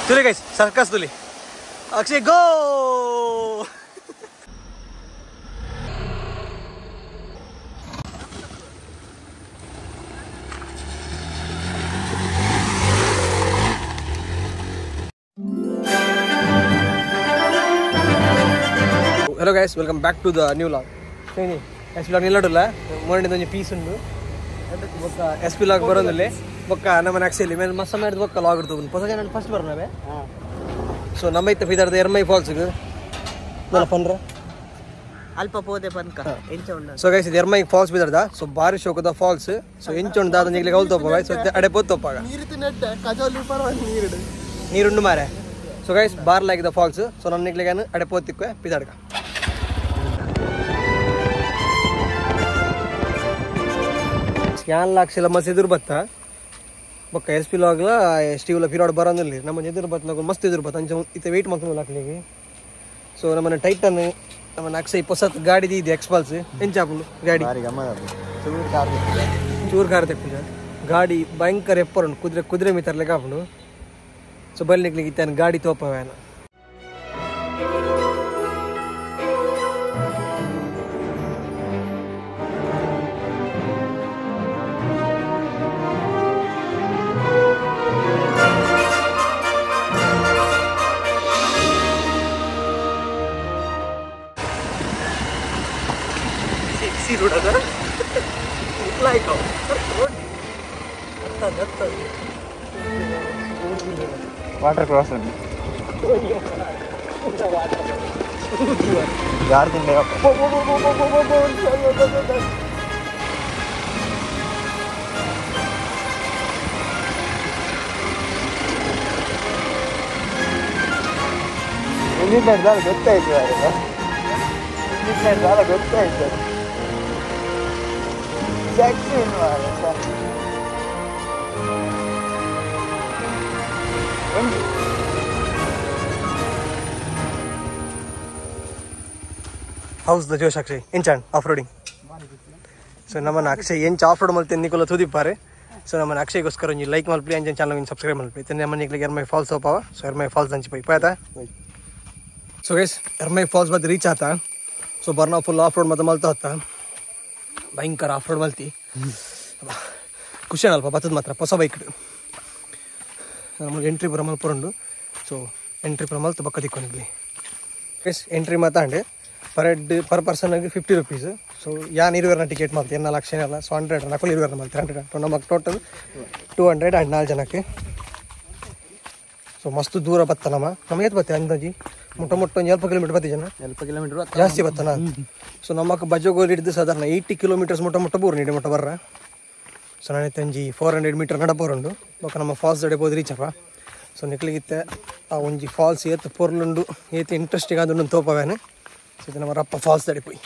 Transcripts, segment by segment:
तुले guys, sarkas तुले. Akshay go! Hello guys, welcome back to the new vlog. Hey, SP vlog nilladula. Morning donji piece undu. Bokka SP vlog barondille. Bokka namana actually men massa ಮಾಡಿದ bokka vlog ಇರ್ತದೆ. ಹೊಸ ಜನ first ಬರ್ನವೆ. So ನಮ್ಮ ಇತ್ತ ಫಿದರ್ದ ಎರ್ಮೈ falls ಗೆ ನಲ ಪನ್ರ ಅಲ್ಪ ಪೋದೆ ಪನ್ಕ ಎಂಚ ಉಂಡ. So guys ಇದು ಎರ್ಮೈ ಫಾಲ್ಸ್ ಬಿದರ್ದ. So ಬಾರಿ ಶೋಕದ ಫಾಲ್ಸ್. So ಎಂಚ ಉಂಡ ದಾದ ನಿಗ್ಲೆ ಕೌಲ್ ತೋಪ guys. So ಅಡೆ ಪೋತ್ ತೋಪಾಗ. ನೀರಿತು ನೆಟ್ಟ ಕಜೋಲಿ ಪರವಾಗಿ ನೀರಿಡು. ನೀರುಂಡು ಮಾರೆ. So guys bar like the falls. So ನನ್ನ ನಿಗ್ಲೆ ಗಾನ ಅಡೆ ಪೋತ್ ತಿಕ್ವೆ ಪಿದರ್ಗ. ಯಾನ್ ಲಾಕ್ಷಲ ಮಸ್ತ್ ಎದುರು ಬತ್ತ ಬೊಕ್ಕ ಎಸ್ ಪಿ ಲಾಗ್ಲ ಸ್ಟೀವ್ಲ ಪಿರಾಡ್ ಬರೋದಿಲ್ಲ ನಮ್ಮ ಎದುರು ಬತ್ತ ನಾವು ಮಸ್ತ್ ಎದುರು ಬತ್ತ ಅಂಚ ಇತ್ತೆ ವೆಯ್ಟ್ ಮಾಡ್ಕೊಂಡು ಹಾಕ್ಲಿಕ್ಕೆ. ಸೊ ನಮ್ಮನ್ನ ಟೈಟನ್ ನಮ್ಮನ್ನ ಅಕ್ಷಯ್ ಹೊಸತ್ ಗಾಡಿ ಇದೆ ಎಕ್ಸ್ಪಲ್ಸ್ ಎಂಚಾಪುಂಡು ಗಾಡಿ ಚೂರು ಕಾರ್ ತೆಪ್ಪಿದ ಗಾಡಿ ಭಯಂಕರ ಎಪ್ಪರ್ ಉಂಟು ಕುದುರೆ ಮೀತರ್ಲೆಕ್ಕ ಹಾಪುಂಡು. ಸೊ ಬಲ್ಲಿಕ್ಲಿಕ್ಕೆ ಇತ್ತಾನ ಗಾಡಿ ತೋಪವೇನ road ada like how water crossing yaar din le ini berdal gottaittu yaar ini berdal gottaittu Jackson वाला How's the Josh Akshay? Enchant off-roading. So ನಮ್ಮನ್ನ ಅಕ್ಷಯ್ ಎಂಚ ಆಫ್-ರೋಡ್ ಮಲ್ತೆ ನಿಕೋಲ ತುದಿಪಾರೆ. ಸೊ ನಮ್ಮನ್ನ ಅಕ್ಷಯ್ಗೋಸ್ಕರ ಒಂದು ಲೈಕ್ ಮಲ್ಪಿ ಅಂಚ ಚಾನಲ್ ಸಬ್ಸ್ಕ್ರೈಬ್ ಮಲ್ಪಿ. ನಮ್ಮ ನಿಕ್ಲಿಗೆ ಎರ್ಮೈ ಫಾಲ್ಸ್ ಹೋಪಾವ. ಸೊ ಎರ್ಮೈ ಫಾಲ್ಸ್ ಅಂಚಿ ಪೈ ಪಾಯ್ತಾ. ಸೊ ಗೈಸ್ ಎರ್ಮೈ ಫಾಲ್ಸ್ ಬದ್ ರೀಚ್ ಆತ. ಸೊ ಬರ್ನಾ ಫುಲ್ ಆಫ್-ರೋಡ್ ಮತ್ತೆ ಮಲ್ತಾ ಹತ್ತ ಭಯಂಕರ ಆಫ್ ರೋಡ್ ಮಲ್ತಿ ಖುಷಿ ಅಲ್ಪ ಬತ್ತದ ಮಾತ್ರ ಹೊಸ ಬೈಕ್ ನಮಗೆ ಎಂಟ್ರಿ ಪುರ ಮಲ್ಪುರಂಡು. ಸೊ ಎಂಟ್ರಿ ಪುರ ಮಲ್ತು ಬಕ್ಕ ತಿಕ್ಕೊಂಡಿದ್ವಿ ಎಸ್ ಎಂಟ್ರಿ ಮಾತಾಂಡೆ ಪರ್ ಪರ್ಸನ್ಗೆ 50 rupees. ಸೊ ಯಾನ್ 20 ಟಿಕೆಟ್ ಮಾಡ್ತೀವಿ 4 ಲಕ್ಷ ಏನಲ್ಲ. ಸೊ 100 ನಕಲು 20 ಮಾಡ್ತೀವಿ 100 ನಮಗೆ ಟೋಟಲ್ 200 ಆ್ಯಂಡ್ 4 ಜನಕ್ಕೆ. ಸೊ ಮಸ್ತ್ ದೂರ ಬತ್ತ ನಮ್ಮ ಏತ್ ಬತ್ತೆ ಅಂದಾಜಿ ಮುಟ್ಟ ಒಂದು 40 ಕಿಲೋಮೀಟರ್ ಬತ್ತಿ ಜನ 40 ಕಿಲೋಮೀಟರ್ ಜಾಸ್ತಿ ಬತ್ತನ. ಸೊ ನಮ್ಮಕ್ಕೆ ಬಜೋಗೋಲಿ ಹಿಡಿದು ಸಾಧಾರಣ 80 ಕಿಲೋಮೀಟರ್ಸ್ ಮುಟ್ಟ ಬೋರ್ ನೀಡಿ ಮುಟ್ಟ ಬರ್ರ. ಸೊ ನಾನು ತಂಜಿ 400 ಮೀಟರ್ ನಡಬೋರುಂಡು ಬೊಕ್ಕ ನಮ್ಮ ಫಾಲ್ಸ್ ಅಡೆಬೋದು ರೀಚಪ್ಪ. ಸೊ ನಿಕ್ಲಿಗಿತ್ತೆ ಆ ಒಂಜಿ ಫಾಲ್ಸ್ ಏತ್ ಪೊರ್ಲುಂಡು ಏತ್ ಇಂಟ್ರೆಸ್ಟಿಂಗ್ ಆದುಂಡು ತೋಪವೇನೆ. ಸೊ ಇದು ನಮ್ಮ ರಪ್ಪ ಫಾಲ್ಸ್ ಅಡೆಪೋಯಿ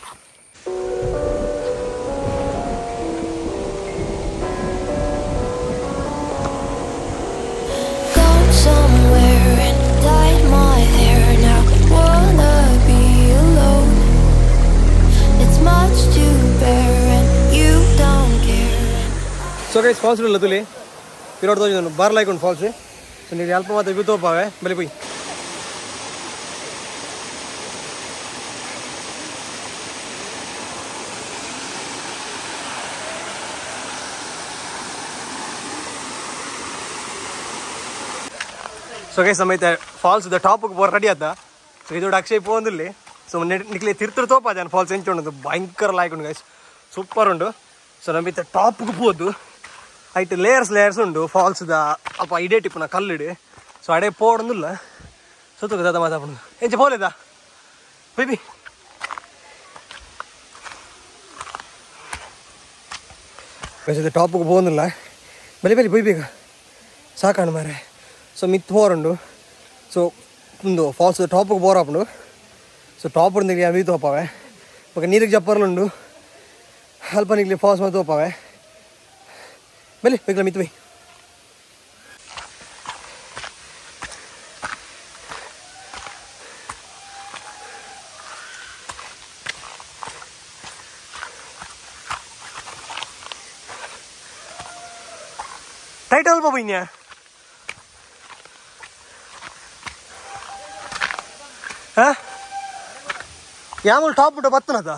ಸೊ ಗೈಸ್ ಫಾಲ್ಸ್ ಇಲ್ಲ ತುಲಿ ಪಿರೋಡ್ ತೋಜಿದನು ಬಾರ್ ಲೈಕ್ ಉಂಟು ಫಾಲ್ಸ್. ಸೊ ನೀವು ಅಲ್ಪ ಮಾತ್ರ ವ್ಯೂ ತೋಪಾವೆ ಬಲಿ ಪೋಯಿ. ಸೊ ಗೈಸ್ ಸಮೈತೆ ಫಾಲ್ಸ್ ದ ಟಾಪ್ಗೆ ಬೋರ್ ರೆಡಿ ಆದ. ಸೊ ಇದೋಡ ಅಕ್ಷಯ್ ಪೋಂದಿಲ್ಲಿ. ಸೊ ನಿಕ್ಲಿ ತಿರ್ತಿರು ತೋಪ ಜನ ಫಾಲ್ಸ್ ಎಂಚು ಉಂಟು ಭಯಂಕರ ಲೈಕ್ ಉಂಟು ಗೈಸ್ ಸೂಪರ್ ಉಂಟು. ಸೊ ನಮ್ಮಿತ್ತ ಟಾಪ್ಗೆ ಹೋದು ಐಟ್ ಲೇಯರ್ಸ್ ಉಂಡು ಫಾಲ್ಸ್ದ ಅಪ್ಪ ಇಡೇ ಟಿಪ್ಪುನ ಕಲ್ಲಿಡು. ಸೊ ಅಡೆ ಪೋಡೊಂದಿಲ್ಲ ಸುತ್ತ ದಾದ ಮಾತಾಪುಂಡು ಎಂಚ ಪೋಲೆದ ಬೇಬಿ ಗೈಸ್ ಟಾಪ್ಗೆ ಹೋಗೋದಿಲ್ಲ ಬಲಿ ಬೈ ಬೇಗ ಸಾಕಾಣು ಮಾರೆ. ಸೊ ಮಿತ್ ಹೋರುಂಡು. ಸೊ ಒಂದು ಫಾಲ್ಸ್ ಟಾಪ್ಗೆ ಬೋರ್ ಹಾಪುಂಡು. ಸೊ ಟಾಪ್ ಉಂದಿಗೆ ವ್ಯೂ ತೋಪಾವೆ ಬೊಕ್ಕ ನೀರಿಗೆ ಜಪ್ಪರ್ಲುಂಡು ಅಲ್ಪ ನಿಗ್ಲಿ ಫಾಲ್ಸ್ ಮತ್ತೆ ತೋಪಾವೆ ಬಲಿ ಬೇಕಲ್ಲ ಮಿತ್ ಬೈ. ಟೈಟ್ ಅಲ್ಪ ಬೈನ್ಯ ಹಾಂ ಯಾಮೂಲ್ ಟಾಪ್ ಬಿಟ್ಟು ಬತ್ತನದ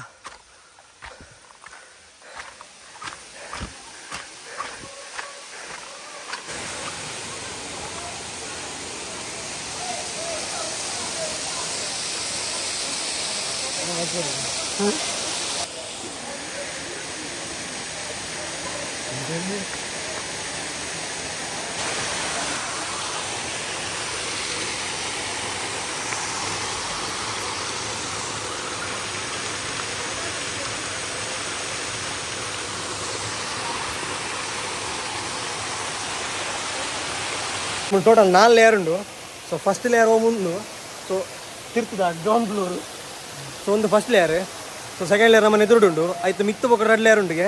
టోటల్ 4 లేయర్ ఉండు. సో ఫస్ట్ లేయర్ ముందు సో ತಿರ್ತದ ಗ್ರೌಂಡ್ ಫ್ಲೋರ್. ಸೊ ಒಂದು first layer. So second layer ನಮ್ಮ ಎದುರುಂಡು ಆಯ್ತು ಮಿತ್ತು ఒక 2 ಲೇಯರ್ ಉಂಟಿಗೆ.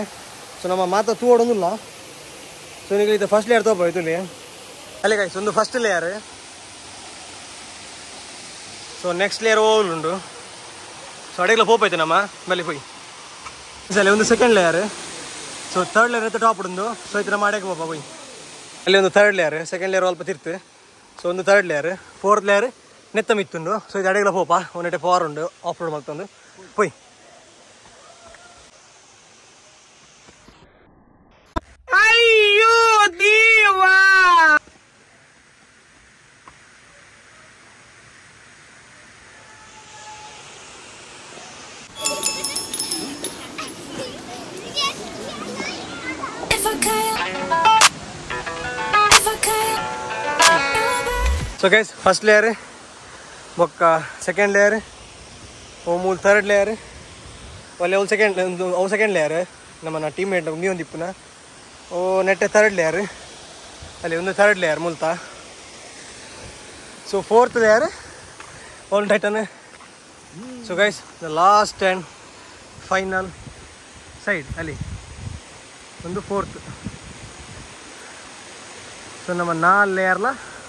ಸೊ ನಮ್ಮ ಮಾತ ತೂವೊಂದಿಲ್ಲ. ಸೊ ನಿಮಗೆ ಇದು ಫಸ್ಟ್ ಲೇಯರ್ ತೋಪ ಇಲ್ಲಿ ಅಲ್ಲಿ ಗೈಸ್ ಒಂದು first layer. So next layer ಉಂಡು. ಸೊ ಅಡಿಗೆಲ್ಲ ಪೋಪೈತೆ ನಮ್ಮ ಮೇಲೆ ಪೋಯಿ ಅಲ್ಲಿ ಒಂದು second layer. So third layer ಐತೆ ಟಾಪ್ ಉಂಡು. ಸೊ ಐತೆ ನಮ್ಮ ಅಡಿಗೆ ಪೋಪ ಪೋಯಿ ಅಲ್ಲಿ ಒಂದು ಥರ್ಡ್ ಲೇಯರ್. ಸೆಕೆಂಡ್ ಲೇಯರ್ ಸ್ವಲ್ಪ ತಿರ್ತು. ಸೊ ಒಂದು ಥರ್ಡ್ ಲೇಯರ್. ಫೋರ್ತ್ ಲೇಯರ್ ನೆತ್ತ ಮಿತ್ತುಂಡು. ಸೊ ಇದು ಅಡಿಗೆಲ್ಲ ಪೋಪ ಒಂದೆಡೆ ಪವರ್ ಉಂಡು ಆಫ್ ರೋಡ್ ಮಲ್ತೊಂದು ಪೋಯ್. ಅಯ್ಯೋ ದೇವಾ ಸೊ ಗೈಸ್ ಫಸ್ಟ್ ಲೇಯರ್ ಬೊಕ್ಕ ಸೆಕೆಂಡ್ ಲೇಯರ್ ಓ ಮೂಲ ಥರ್ಡ್ ಲೇಯರ್ ಒಳ್ಳೆ ಅವು ಸೆಕೆಂಡ್ ಲೇಯರ್ ನಮ್ಮ ಟೀಮ್ಮೇಟ್ ನೀ ಒಂದು ಇಪ್ಪುನ ಓ ನೆಟ್ಟೆ ಥರ್ಡ್ ಲೇಯರ್ ಅಲ್ಲಿ ಒಂದು ಥರ್ಡ್ ಲೇಯರ್ ಮೂಲತ. ಸೊ ಫೋರ್ತ್ ಲೇಯರ್ ಓಲ್ ಟೈಟನ್. So guys the last and final side ಅಲ್ಲಿ ಒಂದು ಫೋರ್ತ್. ಸೊ ನಮ್ಮ 4 ಲೇಯರ್ಲ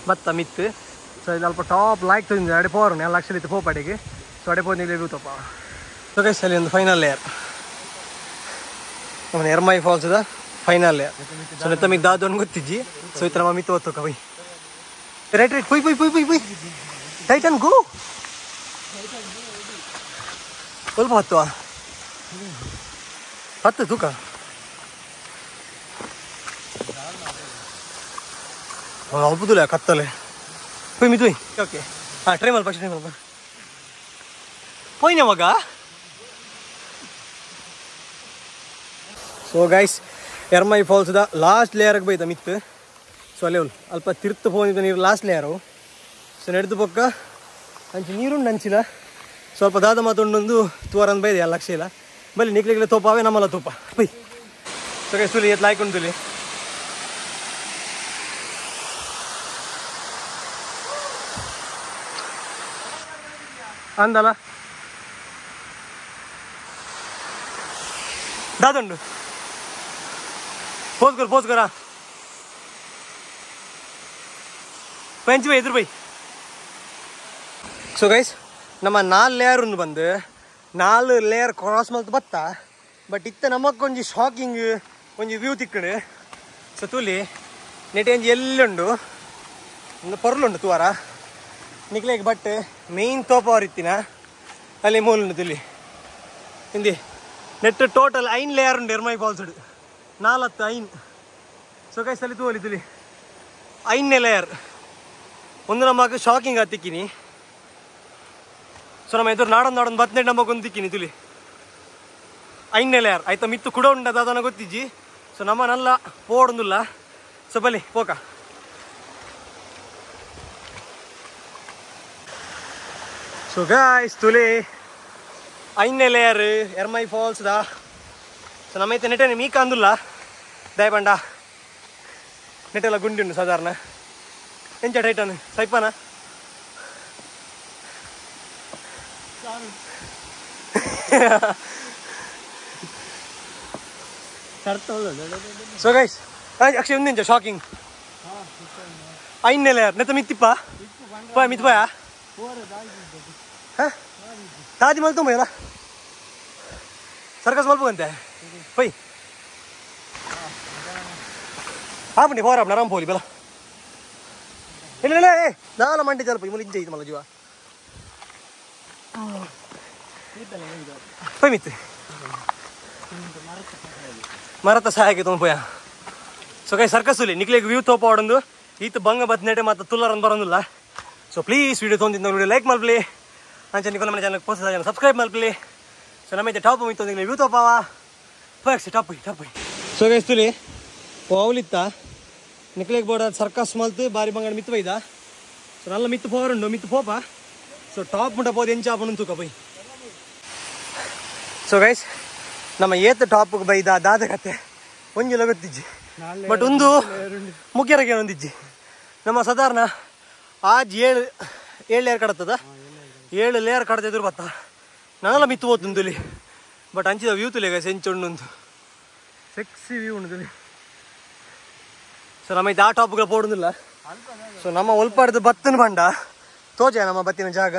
ಬತ್ತ ಮಿತ್ತು. ಸೊ ಇದು ಸ್ವಲ್ಪ ಟಾಪ್ ಲೈಕ್ ತಂದಿದೆ ಅಡೆ ಪವರ್ ಎಲ್ಲ ಲಕ್ಷ ಇತ್ತು ಪೋಪಾಡಿಗೆ. ಸೊ ಅಡೆ ಪೋರ್ ನಿಲ್ಲಿ ಬೀಳ್ತಪ್ಪ. ಸೊ ಗೈಸ್ ಅಲ್ಲಿ ಒಂದು ಫೈನಲ್ ಲೇಯರ್ ನಮ್ಮ ಎರ್ಮೈ ಫಾಲ್ಸ್ದ ಫೈನಲ್ ಲೇಯರ್. ಸೊ ನೆತ್ತ ಮಿದ್ದು ಅದೊಂದು ಗೊತ್ತಿಜ್ಜಿ. ಸೊ ಈ ಥರ ನಮ್ಮ ಮಿತ್ತು ಹೊತ್ತು ಕವಿ ರೈಟ್ ರೈಟ್ ಪುಯ್ ಪುಯ್ ಪುಯ್ ಪುಯ್ ಪುಯ್ ಟೈಟನ್ ಗೋ ಸ್ವಲ್ಪ ಹತ್ತು ತೂಕ ಹಬ್ಬುದಿಲ್ಲ ಕತ್ತಲೆ ಪುಯ್ ಮಿದು ಓಕೆ. ಹಾಂ ಟ್ರೈ ಮಾಡಿ ಟ್ರೈ ಮಾಡಿ ಪೋಯ್ನ ಮಗ. ಸೊ ಗೈಸ್ ಎರ್ಮೈ ಫಾಲ್ಸ್ದ ಲಾಸ್ಟ್ ಲೇಯರ್ಗೆ ಬೈತ ಮಿತ್ತು. ಸೊ ಅಲ್ಲಿ ಅಲ್ಪ ತಿರ್ತು ಹೋಗಿದ್ದ ನೀರು ಲಾಸ್ಟ್ ಲೇಯರು. ಸೊ ನಡೆದು ಪಕ್ಕ ಅಂಚೆ ನೀರುಂಡು ಅಂಚಿಲ್ಲ ಸ್ವಲ್ಪ ದಾದ ಮಾತೊಂಡೊಂದು ತೂರಂದು ಬೈದೆ ಎಲ್ಲ ಲಕ್ಷ ಇಲ್ಲ ಬಲ್ಲಿ ನಿಕ್ಲಿಗ್ಲೆ ತೋಪಾವೆ ನಮ್ಮಲ್ಲ ತೋಪ ಬೈ. ಸೊ ಗೈಸ್ ತುಲಿ ಎತ್ತು ಲಾಯ್ಕೊಂಡು ತುಲಿ ಅಂದಲ್ಲ ದಾದುಂಡು ಪೋಸ್ಕೊರ ಪಂಚ್ ಬೈ ಎದುರು ಬೈ. ಸೊ ಗೈಸ್ ನಮ್ಮ 4 ಲೇಯರ್ ಉಂದು ಬಂದು 4 ಲೇಯರ್ ಕ್ರಾಸ್ ಮಲ್ತು ಬತ್ತ. ಬಟ್ ಇತ್ತ ನಮಗೊಂಜಿ ಶಾಕಿಂಗ್ ಒಂಜಿ ವ್ಯೂ ತಿಕ್ಕಡು. ಸೊ ತುಲಿ ನೆಟ್ ಒಂಜಿ ಎಲ್ಲುಂಡು ಒಂದು ಪೊರ್ಲುಂಡು ತೂವಾರ ನಿಕ್ಲೆಗೆ ಬಟ್ ಮೇಯ್ನ್ ತೋಪವರ್ ಇತ್ತಿನ ಅಲ್ಲಿ ಮೂಲುಂಡು ತುಲಿ ಹಿಂದಿ ನೆಟ್ ಟೋಟಲ್ 5 ಲೇಯರ್ ಉಂಡು ಎರ್ಮೈ ಫಾಲ್ಸ್ 4 ಸೊ ಗೈಸ್ ಅಲ್ಲಿ ತೂವಲಿ ತುಲಿ 5ನೇ ಲೇಯರ್ ಒಂದು ನಮಗೆ ಶಾಕಿಂಗ್ ತಿಕ್ಕಿನಿ. ಸೊ ನಮ್ಮ ಎದುರು ನಾಡೊಂದು ಬತ್ನೆಡ್ ನಮಗೊಂದು ತಿಕ್ಕಿನಿ ತುಲಿ 5ನೇ ಲೇಯರ್ ಆಯ್ತಾ ಮಿತ್ತು ಕೂಡ ಉಂಟದ ಅದನ್ನು ಗೊತ್ತಿಜ್ಜಿ. ಸೊ ನಮ್ಮ ನಲ್ಲ ಪೋಡೊಂದಿಲ್ಲ. ಸೊ ಬಲಿ ಪೋಕ ಸೊ ಗೈಸ್ ತುಲಿ 5ನೇ ಲೇಯರ್ ಎರ್ಮೈ ಫಾಲ್ಸ್ದ. ಸೊ ನಮ್ಮೈತೆ ನೆಟ್ಟನೆ ಮೀಕ ಅಂದಿಲ್ಲ ದಯಪಂಡ ನೆಟ್ಟೆಲ್ಲ ಗುಂಡಿ ಉಂಡು ಸಾಧಾರಣ ಎಂಚ ಟೈಟನ್ ಸೈಪನ ಸೊ ಗೈಸ್ ಅಕ್ಷಯ್ ಒಂದಿಂಚ ಶಾಕಿಂಗ್ 5ನೇ ಲೇಯರ್ ನೆತ್ತ ಮಿತ್ತಿಪ್ಪ ಮಿತ್ಪಯ ತಾದಿ ಮಲ್ತೊಂಬ ಎಲ್ಲ ಸರ್ಕಸ್ ಮಲ್ಪಂತೆ ಪೈ ಆಪಂಡಿ ಪವರ್ ಆಪಣ ಆರಾಮ್ ಪೋಲಿ ಬಲ ಇಲ್ಲ ಇಲ್ಲ ಏ ನಾಲ ಮಂಡಿ ಜಲ್ಪ ಮುಲಿ ಇಜ್ಜೆ ಇದು ಮಲ್ಲ ಜೀವ poi mitte marata sahage ton poya so guys circus uli nikle view to padandu ಈತ ಬಂಗ ಬತ್ನೇಟೆ ಮತ್ತು ತುಲ್ಲರನ್ ಬರೋದಿಲ್ಲ ಸೊ ಪ್ಲೀಸ್ ವಿಡಿಯೋ ತೊಂದಿದ್ದ ವಿಡಿಯೋ ಲೈಕ್ ಮಾಡ್ಲಿ ಅಂಚೆ ನಿಕೋಲ ಮನೆ ಚಾನಲ್ ಪೋಸ್ಟ್ ಚಾನಲ್ ಸಬ್ಸ್ಕ್ರೈಬ್ ಮಾಡ್ಲಿ ಸೊ ನಮ್ಮೈತೆ ಟಾಪ್ ಮಿತ್ತು ನಿಕ್ಲೆ ವ್ಯೂ ತೋಪಾವ ಪಕ್ಸಿ ಟಾಪ್ ಸೊ ಗೈಸ್ ತುಲಿ ಪೋವಲಿತ್ತ ನಿಕ್ಲೆಗ್ ಬೋರ್ಡ್ ಸರ್ಕಸ್ ಮಲ್ತು ಬಾರಿ ಬಂಗಡ ಮಿತ್ತು ಬೈದ ಸೊ ನಲ್ಲ ಮಿತ್ತು ಪೋರುಂಡು ಮಿತ್ತು ಪೋಪ ಸೊ ಟಾಪ್ ಮುಟ್ಟ ಪೋದು ಎಂಚ ಆಪನು ತೂಕ ಬೈ ಸೊ ಗೈಸ್ ನಮ್ಮ ಏತ್ ಟಾಪ್ ಬೈದ ದಾದ ಕತೆ ಒಂಜಿಲ ಗೊತ್ತಿಜ್ಜಿ ಬಟ್ ಒಂದು ಮುಖ್ಯರಾಗಿ ಒಂದಿಜ್ಜಿ ನಮ್ಮ ಸಾಧಾರಣ ಆಜ್ 7 ಲೇಯರ್ ಕಡತದ 7 ಲೇಯರ್ ಕಡತಿದ್ರು ಬತ್ತ ನಾನೆಲ್ಲ ಮಿತ್ತು ಹೋಗ್ತುಂದು ಇಲ್ಲಿ ಬಟ್ ಅಂಚಿದ ವ್ಯೂ ತುಲಿಗ ಸೆಂಚುಂಡು ಒಂದು ಸೆಕ್ಸಿ ವ್ಯೂ ಉಂಟು ಸೊ ನಮ್ಮ ಇದು ಆ ಟಾಪ್ಗಳ ಪೋಡುದಿಲ್ಲ ಸೊ ನಮ್ಮ ಒಲ್ಪಾಡ್ದು ಬತ್ತನ ಬಂಡ ತೋಜ ನಮ್ಮ ಬತ್ತಿನ ಜಾಗ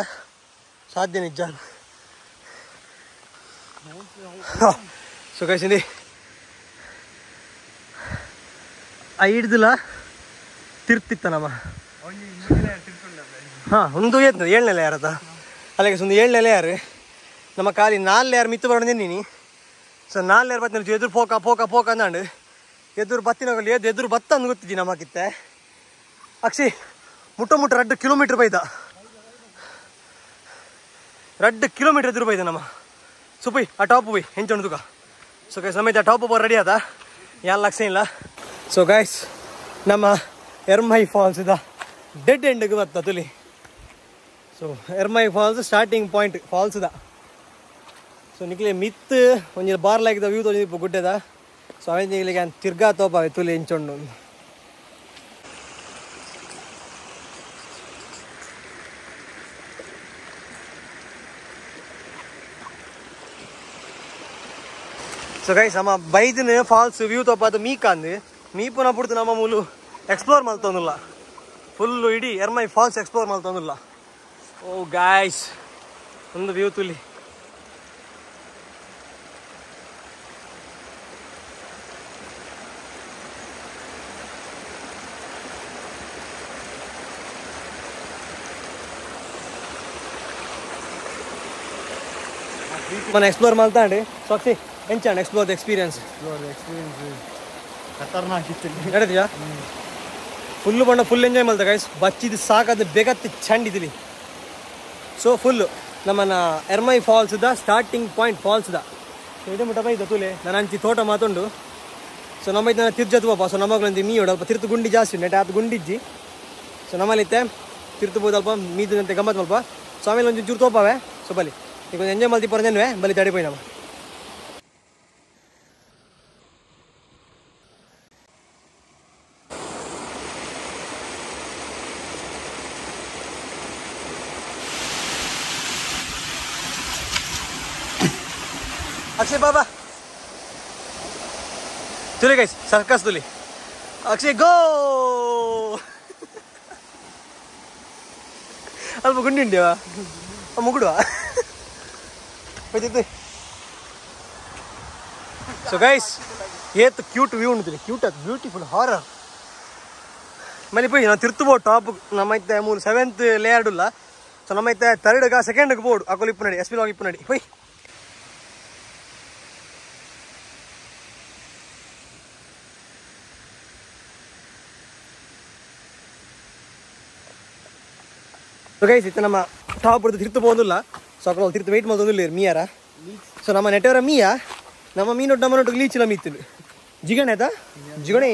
ಸಾಧ್ಯ ನಿಜ ಸೊ ಕೈಸಿಂದಿ ಹಿಡ್ದಿಲ್ಲ ತಿರ್ತಿತ್ತ ನಮ್ಮ ಹಾಂ ಒಂದು ಏತ್ 7ನೇ ಲೇಯರ್ ಅದ ಅಲ್ಲಿಗೆ ಒಂದು 7ನೇ ಲೇಯರ್ ನಮ್ಮ ಖಾಲಿ 4 ಲೇಯರ್ ಮಿತ್ತು ಬರೋದೇನಿ ಸೊ 4 ಲೇಯರ್ ಬತ್ತಿನ ಎದುರು ಪೋಕ ಅಂದಾಂಡು ಎದುರು ಬತ್ತಿನ ಎದುರು ಬತ್ತ ಅಂದು ಗೊತ್ತಿದ್ದಿ ನಮ್ಮಕ್ಕಿತ್ತೆ ಅಕ್ಷಿ ಮುಟ್ಟ 2 ಕಿಲೋಮೀಟ್ರ್ ಬೈದ 2 ಕಿಲೋಮೀಟ್ರ್ ಎದುರು ಬೈದ ನಮ್ಮ ಸೊ ಪೈ ಆ ಟಾಪ್ ಬೈ ಹೆಂಚೊಂಡು ತುಕ ಸೊ ಗೈಸ್ ನಮ್ಮ ಆ ಟಾಪ್ ರೆಡಿ ಅದ ಯಾರು ಲಕ್ಷ ಇಲ್ಲ ಸೊ ಗೈಸ್ ನಮ್ಮ ಎರ್ಮೈ ಫಾಲ್ಸ್ ಇದ ಡೆಡ್ ಎಂಡ್ಗೆ ಬತ್ತ ತುಲಿ so Ermai falls starting point falls ಇದ ಸೊ ನಿಕ್ಲೆ ಮಿತ್ ಒಂಜಿ ಬಾರ್ಲಾಗಿದ್ದ ವ್ಯೂ ತೋಜಿ ಗುಡ್ಡೆದ ಸೊ ಅವೇನ್ ಇಲ್ಲಿಗೆ ತಿರ್ಗಾ ತೋಪ ತುಲಿ ಹೆಂಚೊಂಡು ಸೊ ಗೈಸ್ ನಮ್ಮ ಬೈದಿನ ಫಾಲ್ಸ್ ವ್ಯೂ ತಪ್ಪಾದ ಮೀಕಾಂದು ಮೀಪುನ ಬಿಡ್ತು ನಮ್ಮ ಮೂಲು ಎಕ್ಸ್ಪ್ಲೋರ್ ಮಾಡ್ತಂದಿಲ್ಲ ಫುಲ್ಲು ಇಡೀ ಎರ್ಮೈ ಫಾಲ್ಸ್ ಎಕ್ಸ್ಪ್ಲೋರ್ ಮಾಡ್ತಂದಿಲ್ಲ ಓ ಗಾಯ್ಸ್ ಒಂದು ವ್ಯೂ ತುಲಿ మన ఎక్స్ప్లోర్ మళ్తా అండి సాక్షి ఎంచండి ఎక్స్ప్లోర్ ద ఎక్స్పీరియన్స్ ಖತರ್ನಾಕ್ ಇತ್ತು ನಡೆದಿಯಾ ಫುಲ್ಲು ಬಣ್ಣ ಫುಲ್ ಎಂಜಾಯ್ ಮಾಡ್ತಾ ಗೈಸ್ ಬಚ್ಚಿದ್ದು ಸಾಕಾದ ಬೇಗತ್ತಿ ಚಂಡಿದಿಲಿ ಸೊ ಫುಲ್ಲು ನಮ್ಮನ್ನ ಎರ್ಮೈ ಫಾಲ್ಸ್ದ ಸ್ಟಾರ್ಟಿಂಗ್ ಪಾಯಿಂಟ್ ಫಾಲ್ಸ್ದ ಸೊ ಇದೇ ಮುಟ್ಟ ಬೈದ ತುಲೆ ನಾನು ಅಂಚಿ ತೋಟ ಮಾತುಂಡು ಸೊ ನಮ್ಮೈತೆ ನಾನು ತಿರ್ಜತ್ತು ಪಾಪ ಸೊ ನಮ್ಮಗಳಂತ ಮೀ ಹೊಡಲ್ಪ ತಿರ್ತು ಗುಂಡಿ ಜಾಸ್ತಿ ನೆಟ್ ಅದು ಗುಂಡಿಜ್ಜಿ ಸೊ ನಮ್ಮಲ್ಲಿತ್ತೆ ತಿರ್ತು ಬೋದಲ್ಪ ಮೀದಂತೆ ಗಮ್ಮತ್ ಮಲ್ಪ ಸೊ ಆಮೇಲೆ ಒಂದು ಚೂರು ತೋಪಾವೆ ಸೊ ಬಲಿ ಈಗ ಒಂದು ಎಂಜಾಯ್ ಮಾಡ್ತಿ ಪರಂಜನ್ವೇ ಬಲಿ ತಡಿಪೋಯ್ ನಮ್ಮ अक्षय बाबा तुले गाइस सर्कस तुले अक्षय गो अल्प गुंडी उंडेवा मुगुडवा सो गाइस ये तो क्यूट व्यू उंटुले क्यूट ब्यूटीफुल हारर मल्ली पोई ना तिर्तुबो ಟಾಪ್ ನಮ್ಮೈತೆ 7th ಲೇಯರ್ ಉಲ್ಲ ಸೊ ನಮ್ಮೈತೆ 3rd ಗ 2nd ಗ ಬೋರ್ಡ್ ಅಕೋಲಿ ಇಪ್ಪು ನಡಿ ಎಸ್ಪಿ ಲಾಗ್ ಇಪ್ಪು ನಡಿ ಹೋಯ್ ಸೊ ಗೈಸ್ ಇತ್ತು ನಮ್ಮ ಟಾಪ್ ಹೊಡೆದು ತಿರ್ತು ಹೋದಿಲ್ಲ ಸೊ ಅక్కడ ತಿರ್ತು ವೆಯ್ಟ್ ಮಾಡೋದಿಲ್ಲ ಮೀಯಾರ ಸೊ ನಮ್ಮ ನೆಟ್ಟವರ ಮೀಯ ನಮ್ಮ ಮೀನೊಟ್ಟು ನಮ್ಮನೊಟ್ಟಿಗೆ ಲೀಚಿಲ್ಲ ಮೀತಿಲ್ಲ ಜಿಗಣೆ ಆಯ್ತಾ ಜಿಗಣೆ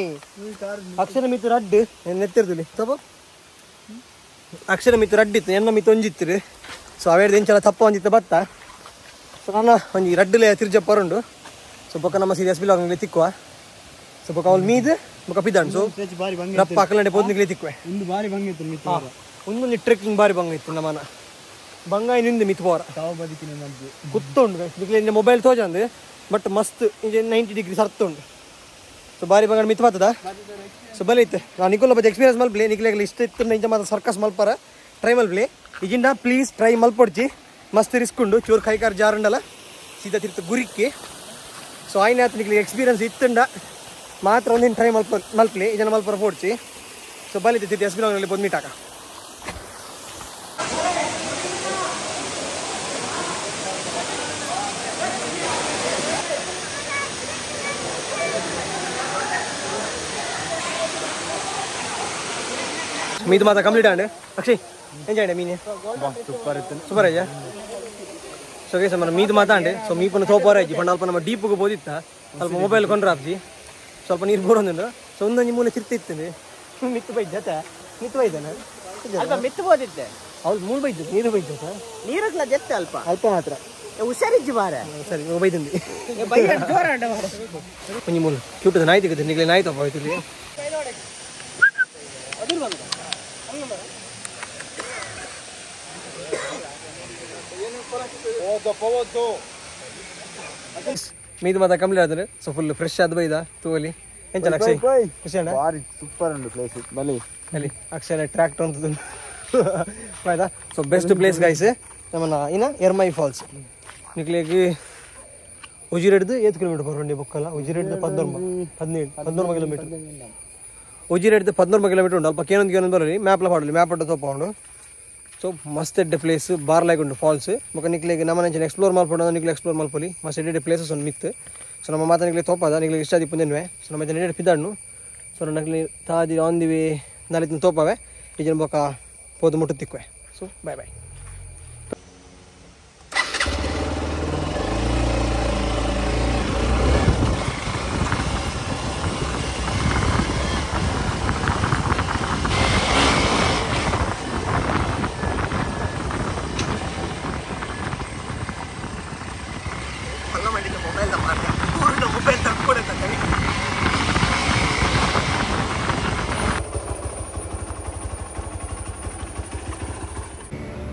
ಅಕ್ಷರ ಮಿತ್ತು ರಡ್ಡು ನೆತ್ತಿರ್ದಿಲ್ಲ ತಪ್ಪ ಅಕ್ಷರ ಮಿತ್ತು ರಡ್ಡಿತ್ತು ಎನ್ನ ಮಿತ್ತು ಒಂಜಿತ್ತಿರು ಸೊ ಅವೇರ್ದು ಎಂಚಲ ತಪ್ಪ ಒಂಜಿತ್ತು ಬತ್ತ ಸೊ ನನ್ನ ಒಂಜಿ ರಡ್ಡಲೆ ತಿರ್ಜಪ್ಪ ಬರುಂಡು ಸೊ ಬೊಕ್ಕ ನಮ್ಮ ಸೀರಿಯಸ್ ಬಿಲಾಗ್ ತಿಕ್ಕುವ ಸೊ ಬೊಕ್ಕ ಅವಳು ಮೀದು ಬೊಕ್ಕ ಪಿದ್ದಾಂಡು ಸೊ ರಪ್ಪ ಅಕ್ಕಲಂಡೆ ಪೋದ್ನಿಗ್ಲಿ ತಿಕ್ಕುವೆ ಒಂದು ಬಾರಿ ಬಂಗಿತ್ತು ಒಂದೊಂದು ಟ್ರೆಕ್ಕಿಂಗ್ ಬಾರಿ ಬಂಗ ಇತ್ತು ನಮ್ಮನ ಬಂಗಾಯಿ ನಿಂದು ಮಿತ್ ಬೋರ ಕುತ್ತುಂಡು ನಿಕ್ಲೆ ಮೊಬೈಲ್ ತೋಜಂದು ಬಟ್ ಮಸ್ತ್ ಇಂಜೆ 90 ಡಿಗ್ರಿ ಸರ್ತ್ತುಂಡು ಸೊ ಬಾರಿ ಬಂಗ ಮಿತ್ ಬರ್ತದ ಸೊ ಬಲಿ ಇತ್ತು ನಾನು ನಿಕೋಲ ಬದ ಎಕ್ಸ್ಪೀರಿಯನ್ಸ್ ಮಲ್ಪ್ಲಿ ನಿಕ್ಲೆಗ್ಲಿ ಇಷ್ಟ ಇತ್ತು ಇಂಜ ಮಾತ್ರ ಸರ್ಕಸ್ ಮಲ್ಪರ ಟ್ರೈ ಮಲ್ಪ್ಲಿ ಈಗಿಂದ ಪ್ಲೀಸ್ ಟ್ರೈ ಮಲ್ಪೊಡ್ಚಿ ಮಸ್ತ್ ರಿಸ್ಕ್ ಉಂಡು ಚೂರು ಕೈಕಾರ್ ಜಾರುಂಡಲ್ಲ ಸೀದಾ ತಿರ್ತು ಗುರಿಕ್ಕಿ ಸೊ ಆಯ್ನ ಆಯ್ತು ನಿಕ್ಲಿ ಎಕ್ಸ್ಪೀರಿಯನ್ಸ್ ಇತ್ತುಂಡ ಮಾತ್ರ ಒಂದಿನ ಟ್ರೈ ಮಲ್ಪ್ಲಿ ಈ ಜನ ಮಲ್ಪರ ಪೋಡ್ಚಿ ಸೊ ಬಲಿ ತಿರ್ತಿ ಎಸ್ ಬಿ ಲಾಗ್ನಲ್ಲಿ ಬಂದು ಮೀಟಾಕ ಮೀದು ಮಾತ್ರ ಕಂಪ್ಲೀಟ್ ಆಂಡ್ ಅಕ್ಷಯ್ ಎಂಜಾಯ್ ಮೀನೆ ಸೂಪರ್ ಅಯ್ಯ ಸೊ ಗೈಸ್ మన ಮೀದು ಮಾತಾಂಡೆ ಸೊ ಮೀ ಪನ ತೋಪಾರ ಅಜ್ಜಿ ಪಂಡ ಅಲ್ಪ ನಮ್ಮ ಡೀಪ್ಗೆ ಬೋದಿತ್ತ ಸ್ವಲ್ಪ ಮೊಬೈಲ್ ಕೊಂಡ್ರ ಅಜ್ಜಿ ಸ್ವಲ್ಪ ನೀರು ಬೋಡೊಂದು ಸೊ ಒಂದೊಂದು ಮೂಲೆ ಚಿರ್ತಿತ್ತೇನೆ ಮಿತ್ತು ಬೈದ್ ಜತ ಮಿತ್ತು ಬೈದಾನೆ ಅಲ್ಪ ಮಿತ್ತು ಬೋದಿತ್ತೆ ಅವ್ಳು ಮೂಳು ಬೈದ್ದು ನೀರು ಬೈದ್ದು ಸರ್ ನೀರಕ್ಲ ಜತ್ತೆ ಅಲ್ಪ ಅಲ್ಪ ಮಾತ್ರ ಹುಷಾರಿಜ್ಜಿ ಮಾರ ಸರಿ ಬೈದಂದಿ ಜೋರ ಒಂಜಿ ಮೂಲು ಕ್ಯೂಟದ ನಾಯಿ ತೆಗೆದು ನಿಗ್ಲೆ ನಾಯಿ ತಪ್ಪ ಹೋಯ್ತು ಇಲ್ಲಿ ಮೀದು ಮಾತ್ರ ಕಂಪ್ಲೀಟ್ ಆದ್ರೆ ಸೊ ಫುಲ್ ಫ್ರೆಶ್ ಆದ ಬೈದ ತೂವಲಿ ಎಂಚಲ್ಲ ಅಕ್ಷಯ್ ಖುಷಿ ಅಣ್ಣ ಸೂಪರ್ ಉಂಟು ಪ್ಲೇಸ್ ಬಲಿ ಅಲ್ಲಿ ಅಕ್ಷಯ್ ಟ್ರ್ಯಾಕ್ಟರ್ ಅಂತ ಆಯ್ತಾ ಸೊ ಬೆಸ್ಟ್ ಪ್ಲೇಸ್ ಗೈಸ್ ನಮ್ಮನ್ನ ಇನ್ನ ಎರ್ಮೈ ಫಾಲ್ಸ್ ನಿಕ್ಲಿಗೆ ಉಜಿರೆಡ್ದು 8 ಕಿಲೋಮೀಟರ್ ಬರೋಂಡಿ ಬೊಕ್ಕಲ್ಲ ಉಜಿರೆಡ್ದು 14 ಕಿಲೋಮೀಟರ್ ಉಜಿರೆಡ್ದು 14 ಕಿಲೋಮೀಟರ್ ಉಂಟು ಅಲ್ಪ ಕೇನೊಂದು ಬರೋರಿ ಮ್ಯಾಪ್ಲ ಪಾಡಲಿ ಮ್ಯಾಪ್ ಅಡ್ಡ ತೋಪಂಡು ಸೊ ಮಸ್ತ್ ಎಡ್ಡೆ ಪ್ಲೇಸ್ ಬಾರ್ಲಾಗಿ ಉಂಟು ಫಾಲ್ಸ್ ಬೊಕ್ಕ ನಿಕ್ಲಿಗೆ ನಮ್ಮ ನೆಂಚಿನ ಎಕ್ಸ್ಪ್ಲೋರ್ ಮಾಡ್ಕೊಂಡು ನಿಕ್ಲಿ ಎಕ್ಸ್ಪ್ಲೋರ್ ಮಾಡ್ಕೊಳ್ಳಿ ಮಸ್ತ್ ಎಡ್ಡೆ ಪ್ಲೇಸಸ್ ಒಂದು ಮಿತ್ ಸೊ ನಮ್ಮ ಮಾತಾ ನಿಕ್ಲಿ ತೋಪದ ನಿಕ್ಲಿಗೆ ಇಷ್ಟ ಆದಿಪ್ಪಂದೇನುವೆ ಸೊ ನಮ್ಮ ಜನ ಪಿದ್ದಾಡ್ನು ಸೊ ನಕ್ಲಿ ತಾದಿ ಆನ್ ದಿ ವೇ ನಾಲ್ಕು ತೋಪವೆ ಈ ಜನ ಬೊಕ್ಕ ಪೋದು ಮುಟ್ಟು ತಿಕ್ಕುವೆ so bye bye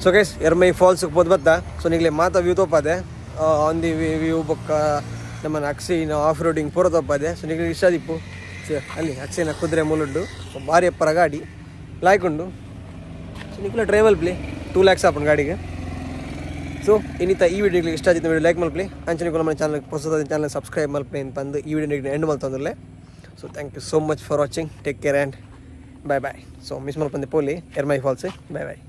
so guys Ermai ಫಾಲ್ಸ್ಗೆ ಹೋದ್ ಬತ್ತ ಸೊ ನಿಗ್ಲೆ ಮಾತಾ ವ್ಯೂ ತೋಪದೆ ಆನ್ ದಿ ವ್ಯೂ ಬೊಕ್ಕ ನಮ್ಮನ್ನ ಅಕ್ಷಯ್ನ ಆಫ್ ರೋಡಿಂಗ್ ಪೂರ ತೋಪದೆ ಸೊ ನಿಗ್ಲೆ ಇಷ್ಟ ದಿಪ್ಪು ಅಲ್ಲಿ ಅಕ್ಷಯ್ನ ಕುದುರೆ ಮೂಲುಂಡು ಸೊ ಭಾರಿ ಎಪ್ಪರ ಗಾಡಿ ಲಾಯ್ಕೊಂಡು ಸೊ ನಿಕ್ಲ ಡ್ರೈವಲ್ ಪ್ಲೇ 2 lakhs ಆಪನ್ ಗಾಡಿಗೆ ಸೊ ಇನ್ನಿತ ಈ ವಿಡಿಯೋಗೆ ಇಷ್ಟ ಆಯ್ತು ವಿಡಿಯೋ ಲೈಕ್ ಮಲ್ಪ್ಲಿ ಅಂಚನೆ ನಮ್ಮ ಚಾನಲ್ ಹೊಸದಾದ ಚಾನಲ್ ಸಬ್ಸ್ಕ್ರೈಬ್ ಮಲ್ಪ್ಲಿ ಅಂತಂದು ಈ ವಿಡಿಯೋ ಎಂಡ್ ಮಲ್ತಂದ್ರೆ so thank you so much for watching take care and bye bye so miss ಮಲ್ಪಂದೆ ಪೋಲಿ ಎರ್ಮೈ ಫಾಲ್ಸ್ ಬಾಯ್ ಬಾಯ್